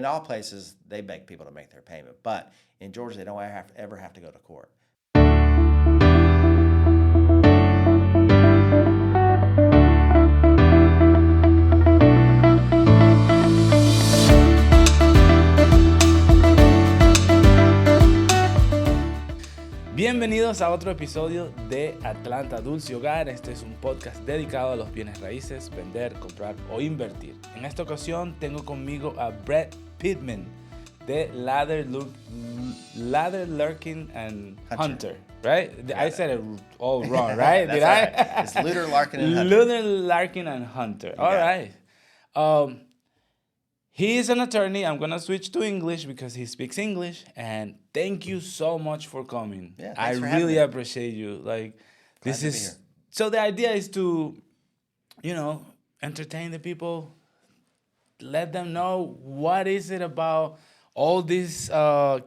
In all places, they beg people to make their payment. But in Georgia, they don't ever have to go to court. Bienvenidos a otro episodio de Atlanta Dulce Hogar. Este es un podcast dedicado a los bienes raíces, vender, comprar o invertir. En esta ocasión tengo conmigo a Brett Pittman de Larkin Hunter, right? I said it all wrong, right? Did I? Right. It's Lueder, Larkin, and Hunter. Lueder, Larkin, and Hunter. All right. He is an attorney. I'm going to switch to English because he speaks English. And thank you so much for coming. Yeah, I really appreciate you. Like, Glad to be here. So the idea is to, entertain the people, let them know what is it about all these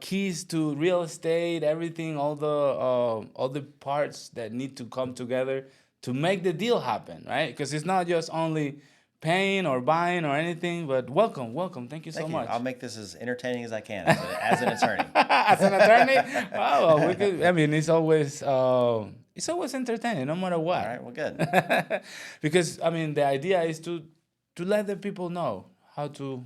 keys to real estate, everything, all the parts that need to come together to make the deal happen, right? Because it's not just only paying or buying or anything, but welcome. Thank you so much. I'll make this as entertaining as I can as an attorney. As an attorney? Oh, well, we could. I mean, it's always entertaining, no matter what. All right, well, good. Because I mean, the idea is to let the people know how to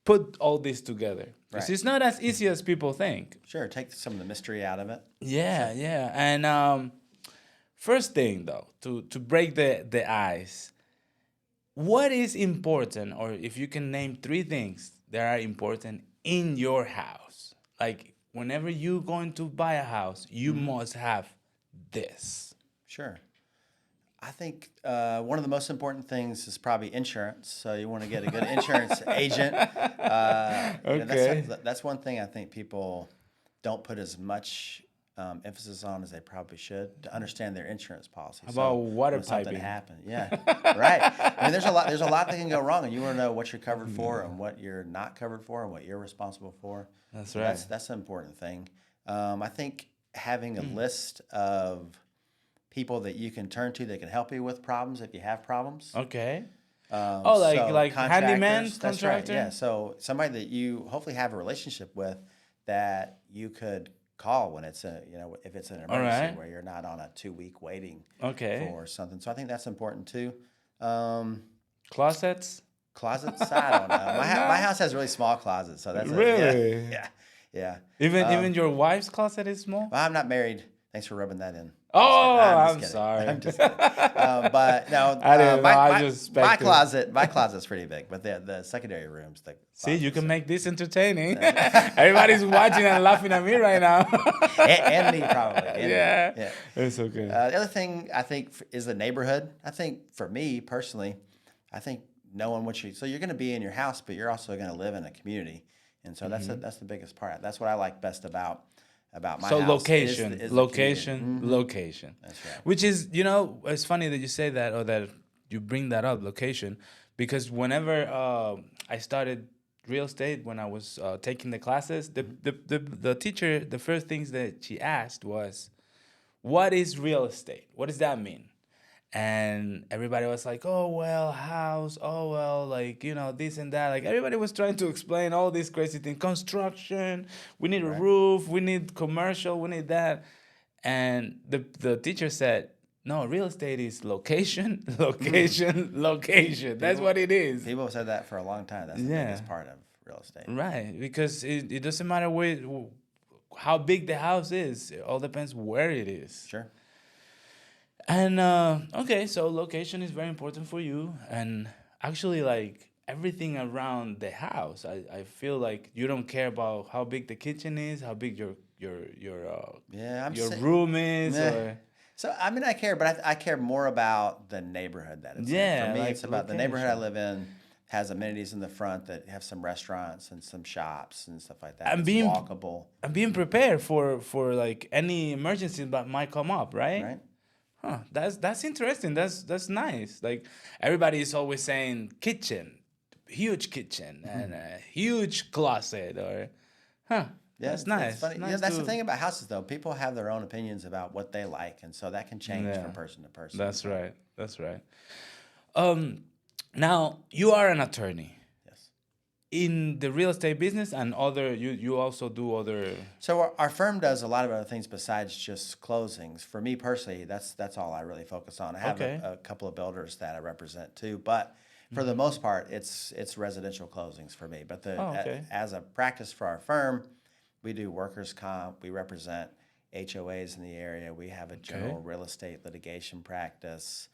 put all this together. Because It's not as easy as people think. Sure, take some of the mystery out of it. Yeah, sure. Yeah. And first thing though, to break the ice. What is important, or if you can name 3 things that are important in your house? Like, whenever you're going to buy a house, you must have this. Sure. I think one of the most important things is probably insurance. So you want to get a good insurance agent. Okay. That's one thing I think people don't put as much emphasis on as they probably should to understand their insurance policy. How about water when something piping? happens, yeah, right. I mean, there's a lot that can go wrong, and you want to know what you're covered for and what you're not covered for and what you're responsible for. That's right. That's an important thing. I think having a list of people that you can turn to that can help you with problems if you have problems. Okay. Like handyman, that's contractor? right. Yeah. So somebody that you hopefully have a relationship with that you could call when it's if it's an emergency where you're not on a 2-week waiting for something. So I think that's important too. Closets? I don't know. My house has really small closets, so that's really yeah. Even your wife's closet is small? Well, I'm not married. Thanks for rubbing that in. Oh, I'm sorry. I'm just kidding. But no, my closet's pretty big, but the secondary rooms. See, you can make this entertaining. Everybody's watching and laughing at me right now. and me probably. Yeah, it's okay. The other thing I think is the neighborhood. I think for me personally, I think knowing so you're going to be in your house, but you're also going to live in a community, and so that's the biggest part. That's what I like best about my house. Location. Is location. That's right. Which is, it's funny that you say that or that you bring that up, location, because whenever I started real estate, when I was taking the classes, the teacher, the first things that she asked was, what is real estate? What does that mean? And everybody was like, oh, well, house, oh, well, like, this and that. Like, everybody was trying to explain all these crazy things. Construction, we need a roof, we need commercial, we need that. And the teacher said, no, real estate is location. That's what it is. People have said that for a long time. That's the biggest part of real estate. Right, because it doesn't matter how big the house is. It all depends where it is. Sure. And, so location is very important for you. And actually, like, everything around the house, I feel like you don't care about how big the kitchen is, how big your room is. Or... So, I mean, I care, but I care more about the neighborhood that it's in. For me, it's about the neighborhood I live in has amenities in the front that have some restaurants and some shops and stuff like that. And it's walkable. And being prepared for like any emergency that might come up, right? Right. Huh, that's interesting. That's nice. Like, everybody is always saying huge kitchen and a huge closet, or that's nice. It's funny. Nice that's the thing about houses, though. People have their own opinions about what they like, and so that can change from person to person. That's right. Now, you are an attorney. Yes. in the real estate business and other, you also do other. So our firm does a lot of other things besides just closings. For me personally, that's all I really focus on. I have Okay. a couple of builders that I represent too, but for the most part, it's residential closings for me. But Oh, okay. as a practice for our firm, we do workers' comp. We represent HOAs in the area. We have a general real estate litigation practice.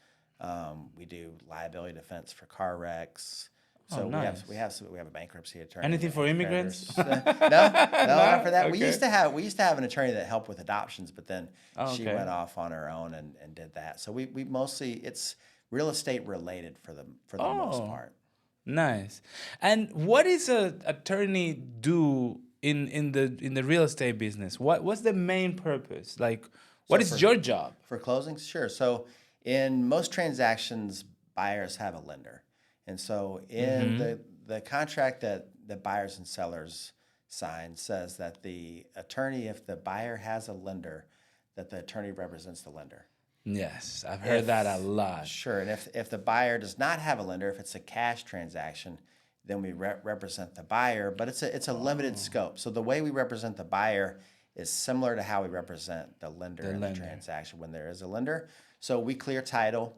We do liability defense for car wrecks. So Oh, nice. we have a bankruptcy attorney. Anything for and immigrants? creditors. No, not for that. We Okay. used to have an attorney that helped with adoptions, but then Oh, she okay. went off on her own and did that. So we mostly it's real estate related for the most Oh. part. Nice. And what does an attorney do in the real estate business? What's the main purpose? Like, what is your job? For closings, sure. So in most transactions, buyers have a lender. And so in the contract that the buyers and sellers sign says that the attorney, if the buyer has a lender, that the attorney represents the lender. Yes, I've heard that a lot. Sure. And if the buyer does not have a lender, if it's a cash transaction, then we represent the buyer, but it's a limited scope. So the way we represent the buyer is similar to how we represent the lender in the transaction when there is a lender. So we clear title.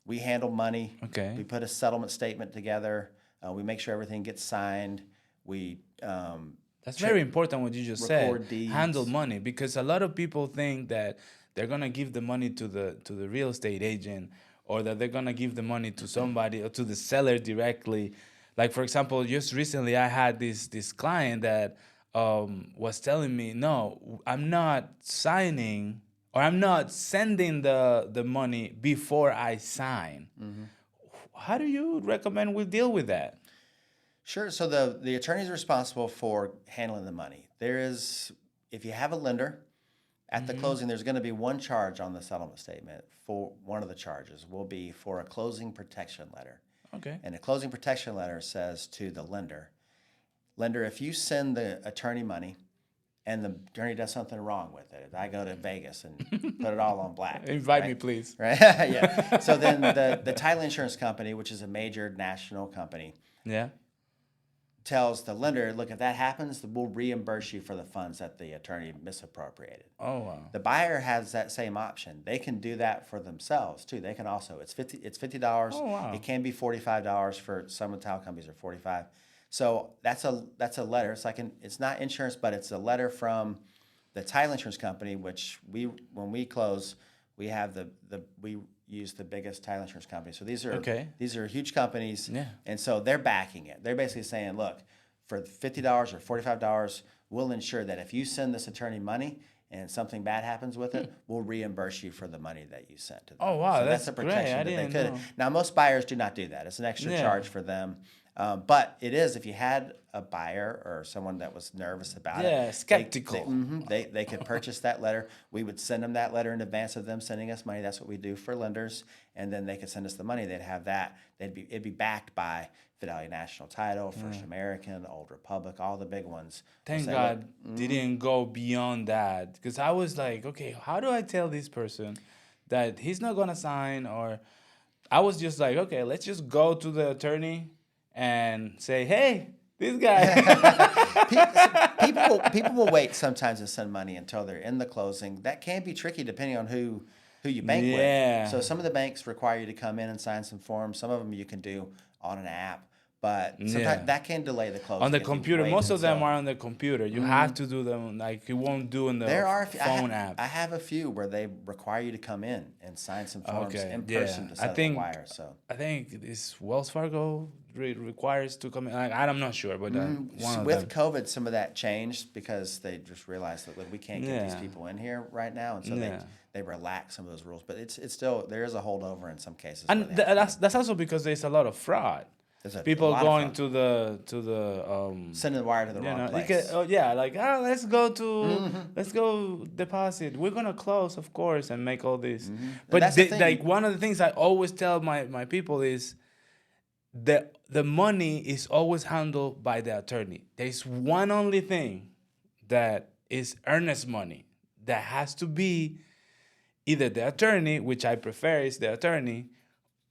We handle money. Okay. We put a settlement statement together. We make sure everything gets signed. We That's very important what you just record said. deeds. Handle money, because a lot of people think that they're gonna give the money to the real estate agent, or that they're gonna give the money to somebody or to the seller directly. Like, for example, just recently I had this client that was telling me, no, I'm not signing or I'm not sending the money before I sign. How do you recommend we deal with that? Sure. So the attorney is responsible for handling the money. There is, if you have a lender, at the closing, there's going to be one charge on the settlement statement. For one of the charges will be for a closing protection letter. Okay. And a closing protection letter says to the lender, if you send the attorney money and the attorney does something wrong with it, if I go to Vegas and put it all on black. Invite right? me, please. Right? Yeah. So then the title insurance company, which is a major national company, Yeah. tells the lender, look, if that happens, we'll reimburse you for the funds that the attorney misappropriated. Oh, wow. The buyer has that same option. They can do that for themselves too. They can also, it's $50. Oh, wow. It can be $45 for some of the title companies, or $45. So that's a letter. It's it's not insurance, but it's a letter from the title insurance company, which when we close, we have we use the biggest title insurance company. So these are huge companies, and so they're backing it. They're basically saying, look, for $50 or $45, we'll ensure that if you send this attorney money and something bad happens with it, we'll reimburse you for the money that you sent to them. Oh, wow, so that's a protection great. I that they didn't could. know. Now, most buyers do not do that. It's an extra charge for them. But it is, if you had a buyer or someone that was nervous about it. Skeptical. They could purchase that letter. We would send them that letter in advance of them sending us money. That's what we do for lenders. And then they could send us the money. They'd have that. It'd be backed by Fidelity National Title, First American, Old Republic, all the big ones. Thank God didn't go beyond that, because I was like, okay, how do I tell this person that he's not going to sign? Or I was just like, okay, let's just go to the attorney and say, hey, this guy. people will wait sometimes to send money until they're in the closing. That can be tricky depending on who you bank with. So some of the banks require you to come in and sign some forms. Some of them you can do on an app. But sometimes that can delay the closing. On the computer. Most of them are on the computer. You have to do them, like you won't do in the phone app. I have a few where they require you to come in and sign some forms in person to settle the wire. So I think this Wells Fargo requires to come in. I'm not sure, but with COVID, some of that changed because they just realized that we can't get these people in here right now, and so they relax some of those rules. But it's still, there is a holdover in some cases. And that's also because there's a lot of fraud. People going to the sending the wire to the wrong place. Let's go deposit. We're gonna close, of course, and make all this. But one of the things I always tell my people is the money is always handled by the attorney. There's one only thing that is earnest money that has to be either the attorney, which I prefer is the attorney,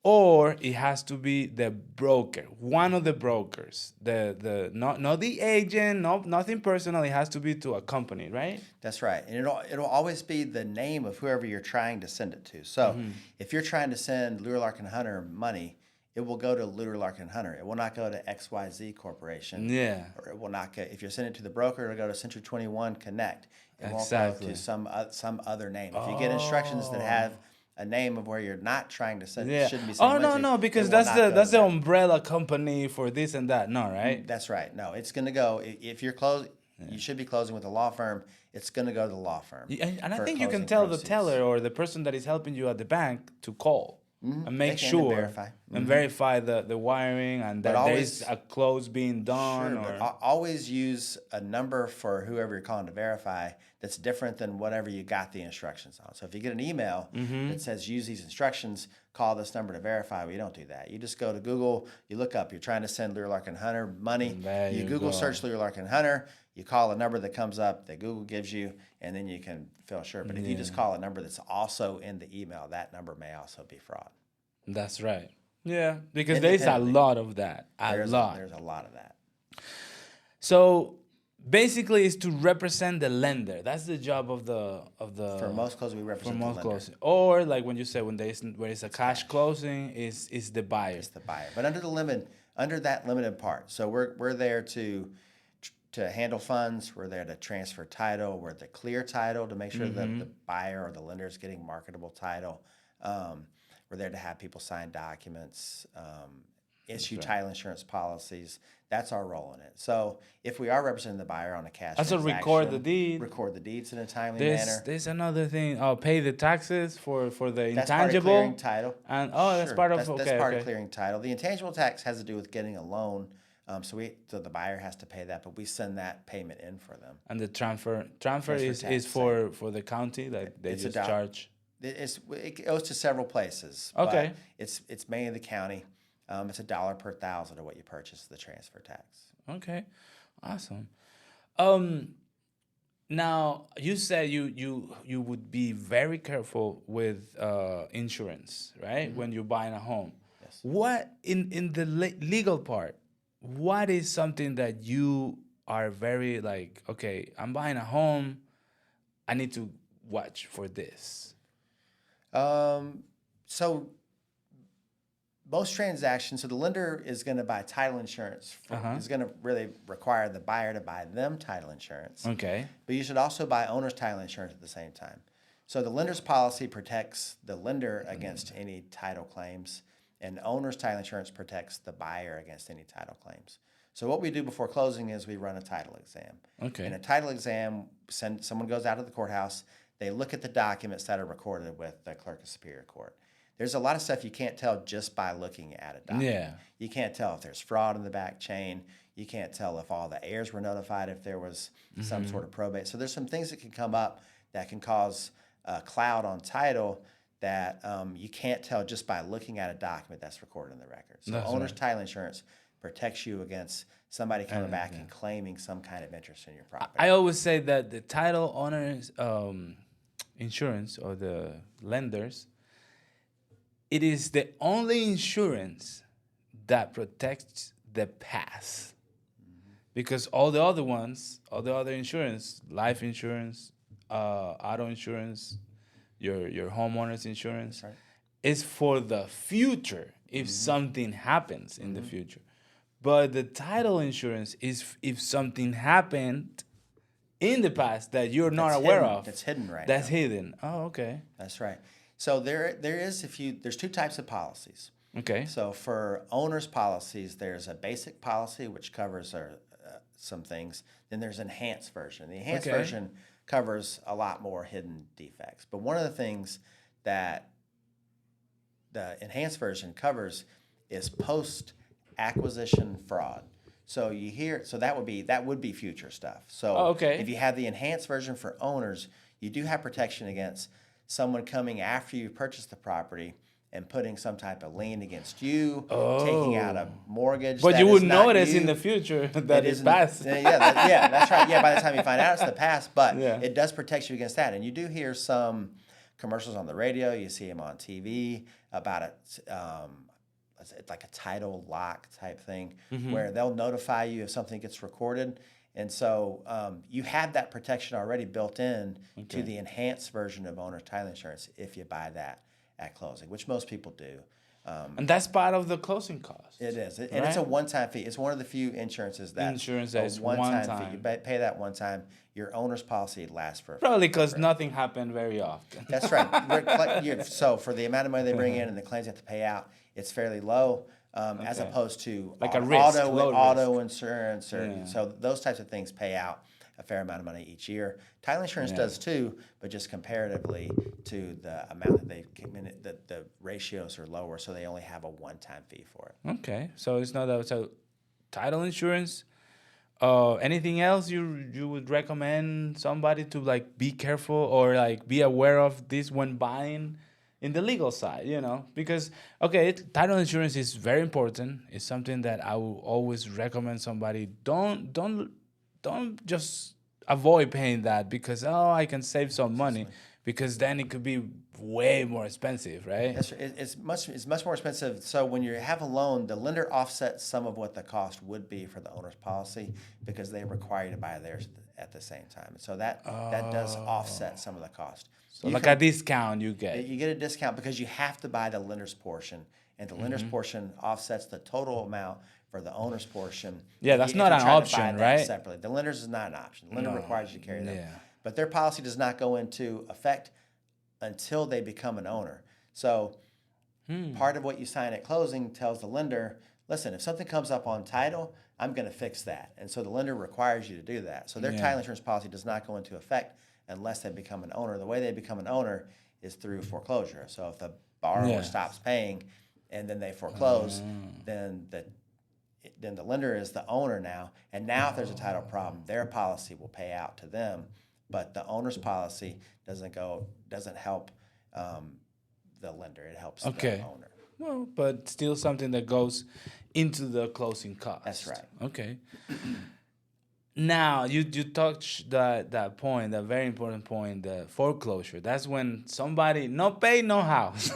or it has to be the broker, one of the brokers, the not the agent, nothing personal. It has to be to a company, right? That's right. And it'll always be the name of whoever you're trying to send it to. So if you're trying to send Lueder Larkin Hunter money, it will go to Lueder Larkin Hunter. It will not go to XYZ Corporation. Yeah. Or it will not go, if you're sending it to the broker, it'll go to Century 21 Connect. It won't Exactly. go to some other name. If you get instructions that have a name of where you're not trying to send, shouldn't be sending money to, no, because it will that's not go the to that. umbrella company for this and that. No, right? That's right. No, it's going to go, if you're closing, you should be closing with a law firm. It's going to go to the law firm. And I for think you can closing tell proceeds. the teller or the person that is helping you at the bank to call and make They can sure verify. and verify the wiring and that there's a close being done. Sure, or but always use a number for whoever you're calling to verify that's different than whatever you got the instructions on. So if you get an email that says use these instructions, call this number to verify, well, you don't do that. You just go to Google, you look up, you're trying to send Lueder Larkin Hunter money, There you you Google go. search Lueder Larkin Hunter, you call a number that comes up that Google gives you, and then you can feel sure. But if you just call a number that's also in the email, that number may also be fraud. That's right. Yeah, because there's a lot of that. There's a lot of that. So basically, it's to represent the lender. That's the job of the For most closing, we represent the lender. closing. Or like when you say when it's a cash closing, is the buyer. It's the buyer, but under that limited part. So we're there to handle funds. We're there to transfer title. We're to clear title to make sure that the buyer or the lender is getting marketable title. We're there to have people sign documents, issue title insurance policies. That's our role in it. So if we are representing the buyer on a cash Also record the deed. record the deeds in a timely manner. There's another thing. Pay the taxes for the That's part of intangible. clearing title. And that's Sure. part of That's part of clearing title. The intangible tax has to do with getting a loan. So the buyer has to pay that, but we send that payment in for them. And the transfer tax, is for the county, like they It's just $1. charge. It goes to several places. Okay. But it's mainly the county. It's $1 per thousand of what you purchase, the transfer tax. Okay, awesome. Now you said you would be very careful with insurance, right? When you're buying a home. Yes. What in the legal part? What is something that you are very like? Okay, I'm buying a home. I need to watch for this. So most transactions, so the lender is going to buy title insurance. Is going to really require the buyer to buy them title insurance. Okay. But you should also buy owner's title insurance at the same time. So the lender's policy protects the lender against any title claims, and owner's title insurance protects the buyer against any title claims. So what we do before closing is we run a title exam. Okay. In a title exam, someone goes out to the courthouse, they look at the documents that are recorded with the clerk of superior court. There's a lot of stuff you can't tell just by looking at a document. Yeah. You can't tell if there's fraud in the back chain. You can't tell if all the heirs were notified, if there was some sort of probate. So there's some things that can come up that can cause a cloud on title that you can't tell just by looking at a document that's recorded in the record. So That's owner's right. title insurance protects you against somebody coming back and claiming some kind of interest in your property. I always say that the title owner's insurance or the lenders, it is the only insurance that protects the past. Because all the other ones, all the other insurance, life insurance, auto insurance, your homeowner's insurance, right. is for the future if something happens in the future. But the title insurance is if something happened in the past that you're not aware of. That's hidden right That's now. hidden. Oh, okay. That's right. So there's two types of policies. Okay. So for owner's policies, there's a basic policy which covers some things. Then there's enhanced version. The enhanced Okay. version covers a lot more hidden defects. But one of the things that the enhanced version covers is post-acquisition fraud. So that would be future stuff. So okay. if you have the enhanced version for owners, you do have protection against someone coming after you purchase the property and putting some type of lien against you, taking out a mortgage. But that you is would not notice you. in the future that it's isn't- past. That's right. Yeah, by the time you find out it's the past, but Yeah. it does protect you against that. And you do hear some commercials on the radio. You see them on TV about it. It's like a title lock type thing where they'll notify you if something gets recorded. And so you have that protection already built in to the enhanced version of owner's title insurance if you buy that at closing, which most people do. And that's part of the closing cost. It is. And it's a one-time fee. It's one of the few insurances that is one-time fee. You pay that one time. Your owner's policy lasts for probably because nothing happened very often. That's right. So for the amount of money they bring in and the claims you have to pay out, it's fairly low as opposed to like a risk, auto insurance. So those types of things pay out a fair amount of money each year. Title insurance does too, but just comparatively to the amount that they came in, the ratios are lower, so they only have a one-time fee for it. Okay, so it's not that. So title insurance. Anything else you would recommend somebody to like be careful or like be aware of this when buying in the legal side, because title insurance is very important. It's something that I will always recommend somebody don't just avoid paying that because I can save some money, because then it could be way more expensive, right? It's much more expensive. So when you have a loan, the lender offsets some of what the cost would be for the owner's policy because they require you to buy theirs at the same time. So that does offset some of the cost. So a discount you get. You get a discount because you have to buy the lender's portion, and the lender's portion offsets the total amount for the owner's portion. Yeah, that's not an option, right? Separately. The lender's is not an option. The lender requires you to carry them. Yeah. But their policy does not go into effect until they become an owner. So part of what you sign at closing tells the lender, listen, if something comes up on title, I'm going to fix that. And so the lender requires you to do that. So their title insurance policy does not go into effect unless they become an owner. The way they become an owner is through foreclosure. So if the borrower stops paying and then they foreclose, then the lender is the owner now. And now if there's a title problem, their policy will pay out to them. But the owner's policy doesn't help the lender. It helps the owner. Well, but still something that goes into the closing cost. That's right. Okay. Now, you touched that point, that very important point, the foreclosure. That's when somebody no pay, no house.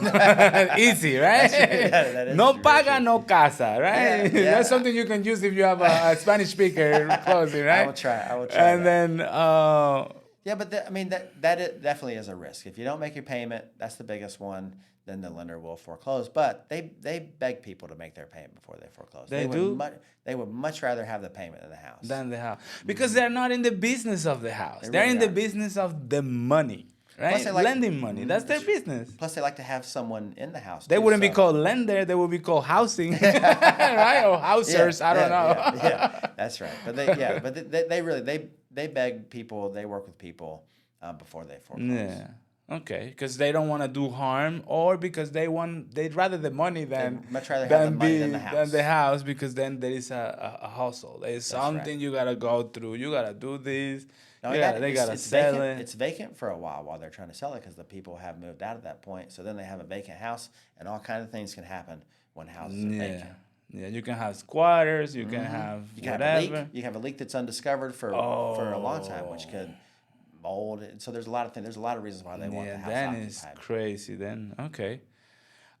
Easy, right? That is no true, paga, no casa, right? Yeah. That's something you can use if you have a Spanish speaker closing, right? I will try. And then... but that definitely is a risk. If you don't make your payment, that's the biggest one. Then the lender will foreclose. But they beg people to make their payment before they foreclose. They do? They would much rather have the payment than the house. Because they're not in the business of the house. They're in the business of the money, right? Plus lending money. That's their business. Plus, they like to have someone in the house. They wouldn't be called lender. They would be called housing, right? Or housers. I don't know. Yeah, that's right. But they really beg people. They work with people before they foreclose. Yeah. Okay, because they don't want to do harm, or because they'd rather the money than much rather have the money than the house. Because then there is a hustle. There is something you gotta go through. You gotta do this. They gotta sell it. It's vacant for a while they're trying to sell it because the people have moved out at that point. So then they have a vacant house, and all kinds of things can happen when houses are vacant. Yeah, you can have squatters. You can have whatever. You can have a leak that's undiscovered for a long time, which could mold. So there's a lot of things. There's a lot of reasons why they want the house occupied. That is crazy. Then okay.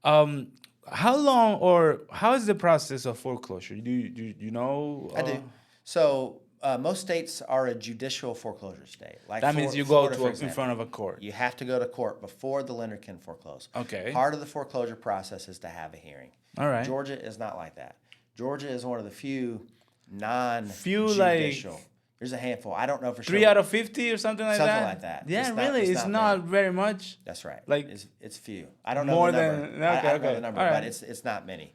How long or how is the process of foreclosure? Do you know? I do. So most states are a judicial foreclosure state. Like that means you go in front of a court. You have to go to court before the lender can foreclose. Okay. Part of the foreclosure process is to have a hearing. All right. Georgia is not like that. Georgia is one of the few non-judicial. There's a handful. I don't know for sure. 3 out of 50 or something like that? Something like that. Yeah, it's not very much. That's right. Like it's few. I don't know more the number. Than I don't know the number, right. but it's not many.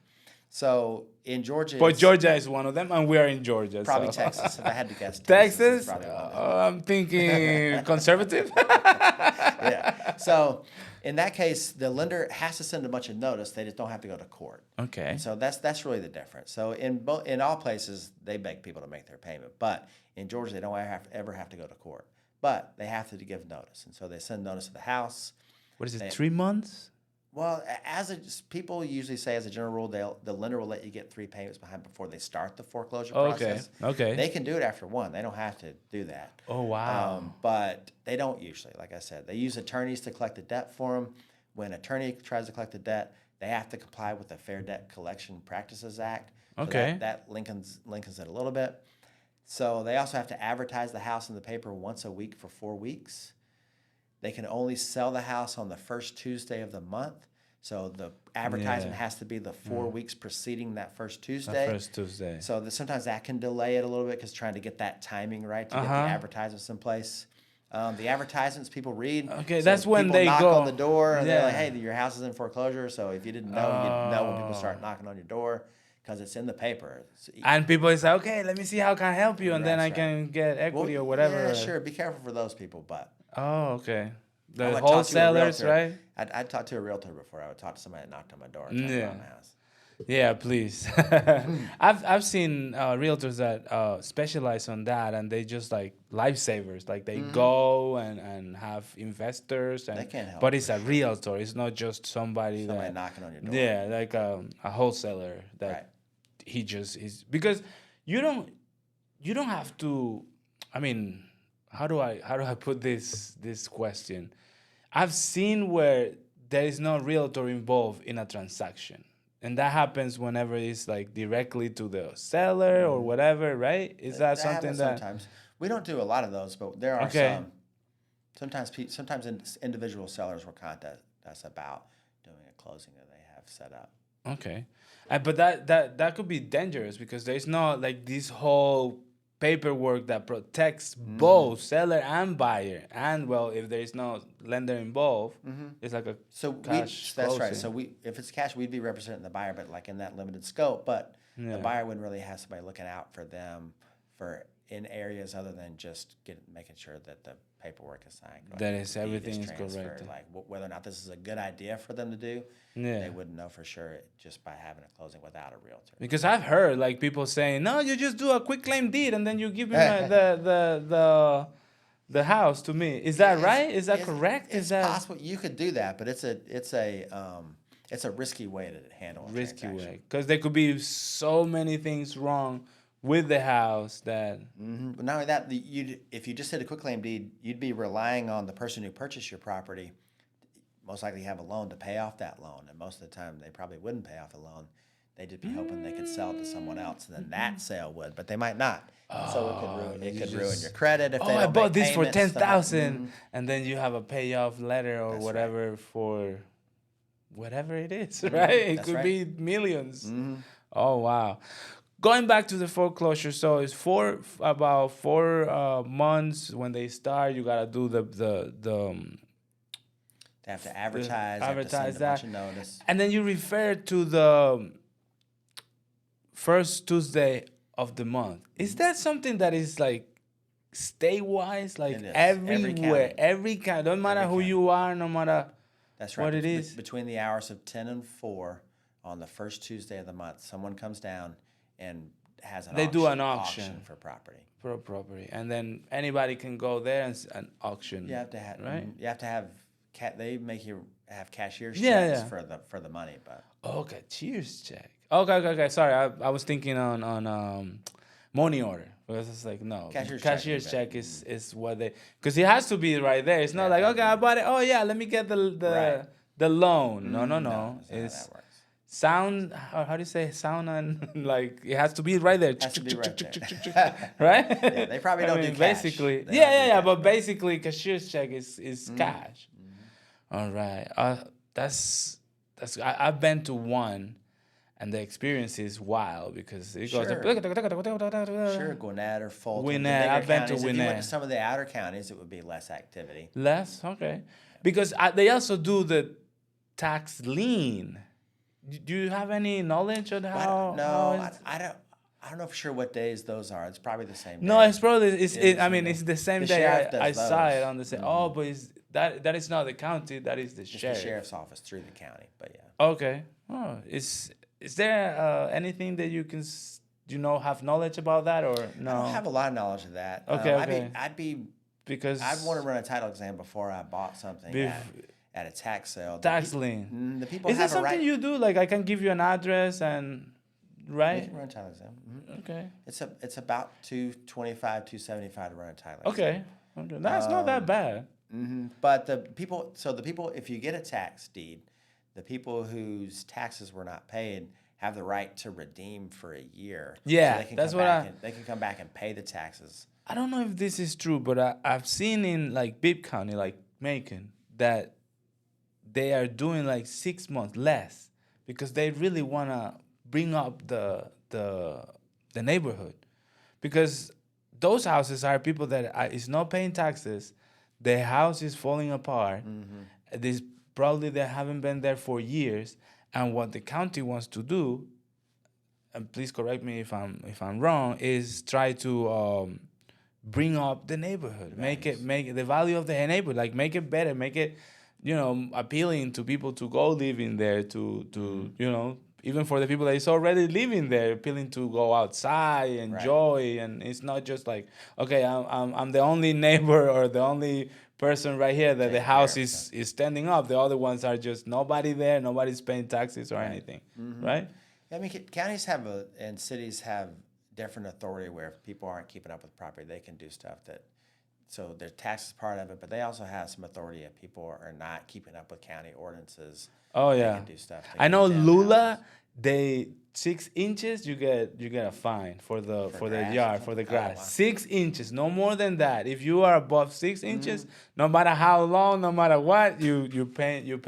So in Georgia, but Georgia is one of them, and we are in Georgia. Probably Texas. If I had to guess, Texas. Texas I'm thinking conservative. Yeah. So in that case, the lender has to send a bunch of notice. They just don't have to go to court. Okay. And so that's really the difference. So in all places, they beg people to make their payment, but in Georgia, they don't ever have to go to court. But they have to give notice, and so they send notice to the house. What is it? 3 months? Well, people usually say as a general rule, the lender will let you get 3 payments behind before they start the foreclosure process. Okay. They can do it after one. They don't have to do that. Oh, wow. But they don't usually. Like I said, they use attorneys to collect the debt for them. When an attorney tries to collect the debt, they have to comply with the Fair Debt Collection Practices Act. So Okay. that lengthens it a little bit. So they also have to advertise the house in the paper once a week for 4 weeks. They can only sell the house on the first Tuesday of the month. So the advertisement has to be the 4 weeks preceding that first Tuesday. First Tuesday. So sometimes that can delay it a little bit because trying to get that timing right to get the advertisements in place. The advertisements people read. Okay, so that's when people they knock go on the door and they're like, "Hey, your house is in foreclosure." So if you didn't know, you'd know when people start knocking on your door because it's in the paper. And people say, okay, let me see how can I help you, and then I That's can get equity or whatever. Yeah, sure. Be careful for those people, but. Oh, okay. I The would talk to a wholesalers, realtor. right? I'd talk to a realtor before I would talk to somebody that knocked on my door and tried to buy my house. Yeah, please. I've seen realtors that specialize on that, and they just like lifesavers. Like they go and have investors, and They can help, but it's a realtor. It's not just somebody knocking on your door. Yeah, like a wholesaler that he's because you don't have to. I mean, how do I put this question? I've seen where there is no realtor involved in a transaction. And that happens whenever it's like directly to the seller or whatever, right? Is that something that sometimes we don't do a lot of those, but there are some. Sometimes individual sellers will contact us about doing a closing that they have set up. Okay, but that could be dangerous because there's not like this whole paperwork that protects both seller and buyer, and well, if there's no lender involved, it's like a cash that's right. closing. So if it's cash, we'd be representing the buyer, but like in that limited scope. But the buyer wouldn't really have somebody looking out for them in areas other than just making sure that the paperwork is signed. That is everything is transferred. correct. Like whether or not this is a good idea for them to do, they wouldn't know for sure just by having a closing without a realtor. Because I've heard like people saying, no, you just do a quick claim deed and then you give me the house to me. Is that right? Is that correct? It's possible you could do that, but it's a risky way to handle a risky transaction. way because there could be so many things wrong with the house that. But not only that, if you just did a quick claim deed, you'd be relying on the person who purchased your property, most likely have a loan to pay off that loan, and most of the time they probably wouldn't pay off the loan. They'd just be hoping they could sell it to someone else, and then that sale would, but they might not. So it could ruin your credit if they don't I bought make this for payments, $10,000, and then you have a payoff letter or whatever for whatever it is, right? It could be millions. Oh wow. Going back to the foreclosure, so it's about 4 months when they start. You gotta do the they have to advertise, have to send a bunch of notice, and then you refer to the first Tuesday of the month. Is that something that is like state-wise, like everywhere, every county, don't matter who you are, no matter that's right. what it is? Between the hours of 10 and 4 on the first Tuesday of the month, someone comes down and has an auction for property. For a property, and then anybody can go there and auction. You have to have You have to have they make you have cashier's checks for the money, but cashier's check. Okay. Sorry, I was thinking on money order because it's like no cashier's check is what they because it has to be right there. It's not like I bought it. Oh yeah, let me get the loan. No. It's that works. Sound, how do you say sound and like it has to be right there. Has to be right there. Right? Yeah, they probably don't do cash. Basically, but basically cashier's check is cash. All right. That's I've been to one and the experience is wild because it goes Gwinnett or Fulton. Gwinnett, I've been to Gwinnett. If you went to some of the outer counties, it would be less activity. Less? Okay. Because they also do the tax lien. Do you have any knowledge on how? I don't know for sure what days those are. It's probably the same day. No, it's probably it's the same day. I saw it on the same. Mm-hmm. But that is not the county. That is the sheriff. The sheriff's office through the county. But yeah. Okay. Oh, is there anything that you can have knowledge about that or no? I don't have a lot of knowledge of that. Okay. I'd want to run a title exam before I bought something. at a tax sale. Tax lien. The people Is that have a something right. you do? Like I can give you an address and You right? can run a title exam. Okay. It's about $225, $275 to run a title exam. Okay. That's not that bad. But the people, if you get a tax deed, the people whose taxes were not paid have the right to redeem for a year. Yeah, so they can that's come what back they can come back and pay the taxes. I don't know if this is true, but I've seen in like Bibb County, like Macon, that they are doing like 6 months less because they really want to bring up the neighborhood, because those houses are people that is not paying taxes, their house is falling apart. This probably they haven't been there for years, and what the county wants to do, and please correct me if I'm wrong, is try to bring up the neighborhood, make it the value of the neighborhood, like make it better, make it appealing to people to go live in there, to even for the people that is already living there, appealing to go outside, enjoy, and it's not just like, okay, I'm the only neighbor or the only person right here that the house is standing up. The other ones are just nobody there, nobody's paying taxes or anything, right? I mean, counties and cities have different authority where if people aren't keeping up with property, they can do stuff so their tax is part of it, but they also have some authority if people are not keeping up with county ordinances. Oh they yeah, can do stuff. I know Lula. They 6 inches, you get a fine for the yard, for the grass. Oh, wow. 6 inches, no more than that. If you are above 6 inches, no matter how long, no matter what, you paying your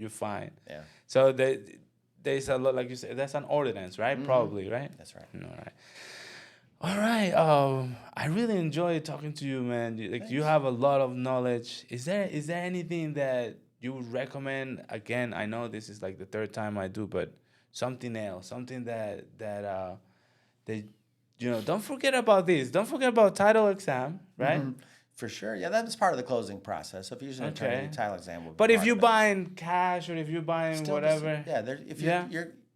fine. Yeah. So there's a lot, like you said, that's an ordinance, right? Probably, right? That's right. All right. I really enjoyed talking to you, man. You have a lot of knowledge. Is there anything that you would recommend? Again, I know this is like the third time I do, but something else, something that don't forget about this. Don't forget about title exam, right? For sure. Yeah, that's part of the closing process. So if you use an attorney, the title exam will be But if part you're of it. buying cash or if you're buying whatever.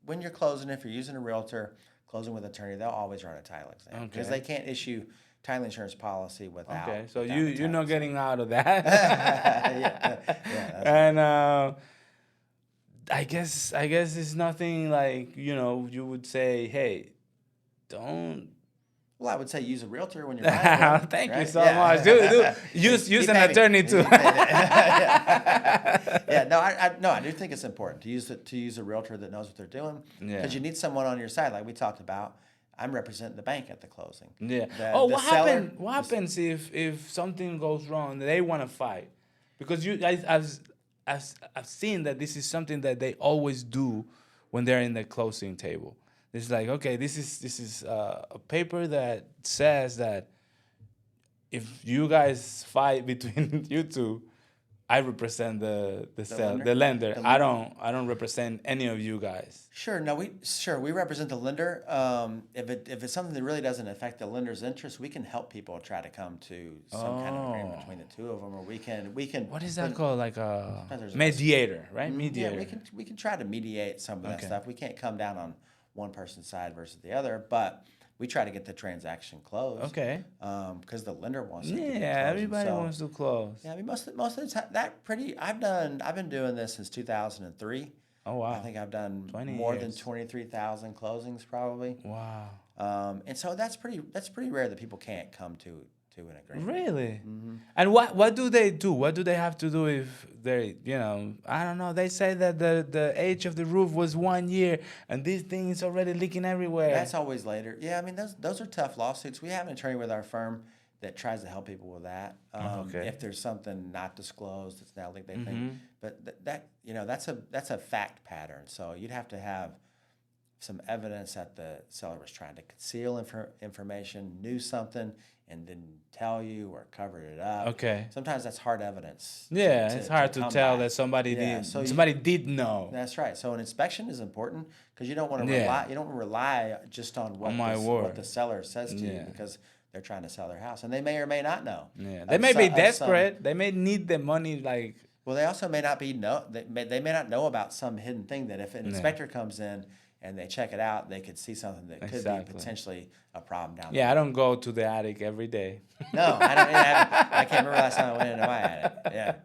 When you're closing, if you're using a realtor, closing with an attorney, they'll always run a title exam because they can't issue title insurance policy without. Okay, so without you're not getting out of that. And I guess it's nothing like you would say, hey, don't. Well, I would say use a realtor when you're buying one. Thank you right? so much. Do use an attorney too. I do think it's important to use a realtor that knows what they're doing because you need someone on your side, like we talked about. I'm representing the bank at the closing. Yeah. What happens if something goes wrong? They want to fight because I've seen that this is something that they always do when they're in the closing table. It's like, okay, this is a paper that says that if you guys fight between you two, I represent the lender. I don't represent any of you guys. Sure. No, we represent the lender. If it's something that really doesn't affect the lender's interest, we can help people try to come to some kind of agreement between the two of them, or we can. What is that called? Like a mediator, right? Mediator. Yeah, we can try to mediate some of that stuff. We can't come down on one person's side versus the other, but we try to get the transaction closed. Okay. Because the lender wants it to be closed. Everybody wants to close. Yeah, I mean most of the time I've been doing this since 2003. Oh wow. I think I've done more than 23,000 closings probably. Wow. And so that's pretty rare that people can't come to an agreement. Really? Mm-hmm. And what do they do? What do they have to do if they, I don't know, they say that the age of the roof was 1 year and this thing is already leaking everywhere. That's always later. Yeah, I mean, those are tough lawsuits. We have an attorney with our firm that tries to help people with that. If there's something not disclosed, it's now leaked, they think. But that's a fact pattern. So you'd have to have some evidence that the seller was trying to conceal information, knew something, and didn't tell you or covered it up. Okay. Sometimes that's hard evidence. Yeah, it's hard to tell that somebody did. So somebody did know. That's right. So an inspection is important because you don't want to rely. You don't rely just on what the seller says to you because they're trying to sell their house, and they may or may not know. Yeah, they may be desperate. They may need the money. Like, well, they also may not be They may not know about some hidden thing that if an inspector comes in and they check it out, they could see something that could be potentially a problem down there. Yeah, I don't go to the attic every day. No, I don't. I can't remember last time I went into my attic. Yeah.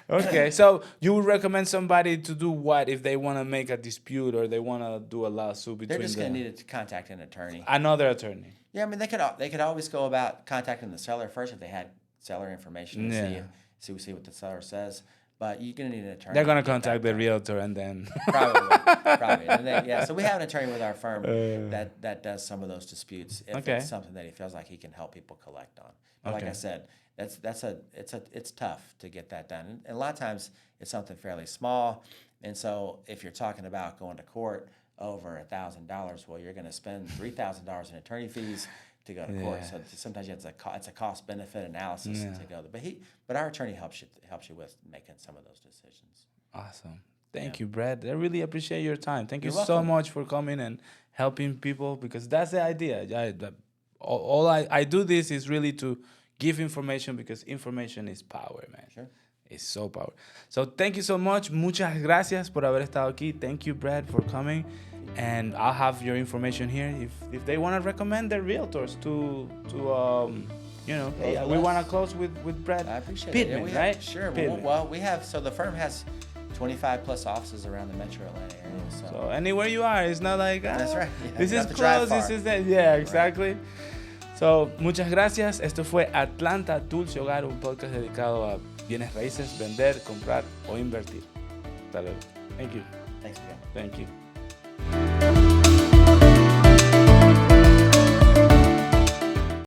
Okay, so you would recommend somebody to do what if they want to make a dispute or they want to do a lawsuit between They're just going to need to contact an attorney. Another attorney. Yeah, I mean, they could always go about contacting the seller first if they had seller information and see what the seller says. But you're going to need an attorney. They're going to contact the realtor and then... Probably. And so we have an attorney with our firm that does some of those disputes if it's something that he feels like he can help people collect on. But like I said, it's tough to get that done. And a lot of times it's something fairly small. And so if you're talking about going to court over $1,000, well, you're going to spend $3,000 in attorney fees to go to court. So sometimes it's a cost benefit analysis to go. But our attorney helps you with making some of those decisions. Awesome. Thank you, Brett. I really appreciate your time. Thank you You're so welcome. much for coming and helping people, because that's the idea. All I do this is really to give information, because information is power, man. Sure. It's so powerful. So thank you so much. Muchas gracias por haber estado aquí. Thank you, Brett, for coming. And I'll have your information here if they want to recommend their realtors to hey, we want to close with Brett Pittman, right? Sure. Pittman. Well, so the firm has 25 plus offices around the metro Atlanta area. So anywhere you are, it's not like, that's right. Yeah, this is close, this is that. Yeah, exactly. Right. So, muchas gracias. Esto fue Atlanta, Dulce Hogar, un podcast dedicado a bienes raíces, vender, comprar o invertir. Hasta luego. Thank you. Thanks again. Thank you.